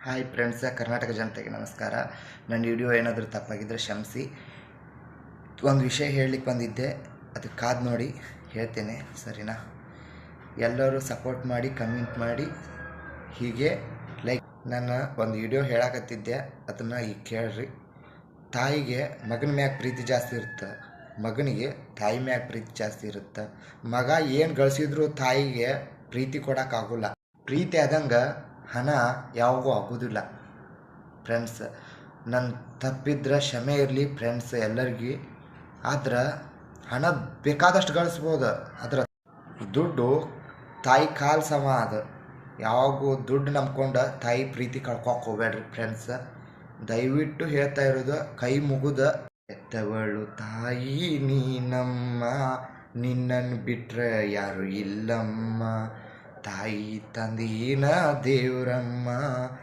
Hi friends, Karnataka ಜನತೆಗೆ ನಮಸ್ಕಾರ. ನನ್ನ ವಿಡಿಯೋ ಏನಾದರೂ ತಪ್ಪಾಗಿದ್ದರೆ ಕ್ಷಮಿಸಿ. ಒಂದು ವಿಷಯ ಹೇಳಲಿಕ್ಕೆ ಬಂದಿದ್ದೆ, ಅದು ಕಾದು ನೋಡಿ ಹೇಳ್ತೇನೆ, ಸರಿನಾ? ಎಲ್ಲರೂ ಸಪೋರ್ಟ್ ಮಾಡಿ, ಕಮೆಂಟ್ ಮಾಡಿ, ಹೀಗೆ ಲೈಕ್. ನಾನು ಒಂದು ವಿಡಿಯೋ ಹೇಳಕತ್ತಿದ್ದೆ, ಅದನ್ನು ಈಗ ಕೇಳ್ರಿ. ತಾಯಿಗೆ ಮಗನ ಮ್ಯಾಗ ಪ್ರೀತಿ ಜಾಸ್ತಿ ಇರುತ್ತೆ, ಮಗನಿಗೆ ತಾಯಿ ಮ್ಯಾಗ ಪ್ರೀತಿ ಜಾಸ್ತಿ ಇರುತ್ತೆ. ಮಗ ಏನು ಗಳಿಸಿದ್ರು ತಾಯಿಗೆ ಪ್ರೀತಿ ಕೊಡೋಕ್ಕಾಗೋಲ್ಲ. ಪ್ರೀತಿ ಆದಂಗೆ ಹಣ ಯಾವಾಗೂ ಆಗೋದಿಲ್ಲ ಫ್ರೆಂಡ್ಸ್. ನನ್ನ ತಪ್ಪಿದ್ರೆ ಕ್ಷಮೆ ಇರಲಿ ಫ್ರೆಂಡ್ಸ್ ಎಲ್ಲರಿಗೂ. ಆದ್ರೆ ಹಣ ಬೇಕಾದಷ್ಟು ಗಳಿಸ್ಬೋದು, ಆದ್ರೆ ದುಡ್ಡು ತಾಯಿ ಕಾಲು ಸಮ. ಅದು ಯಾವಾಗೂ ದುಡ್ಡು ನಂಬ್ಕೊಂಡು ತಾಯಿ ಪ್ರೀತಿ ಕಳ್ಕೊಕ್ಕೆ ಹೋಗ್ಬೇಡ್ರಿ ಫ್ರೆಂಡ್ಸ್. ದಯವಿಟ್ಟು ಹೇಳ್ತಾ ಇರೋದು, ಕೈ ಮುಗಿದ ಎತ್ತವಳು ತಾಯಿ ನೀನಮ್ಮ, ನಿನ್ನನ್ನು ಬಿಟ್ಟರೆ ಯಾರು ಇಲ್ಲಮ್ಮ, ತಾಯಿ ತಂದೀನ ದೇವರಮ್ಮ.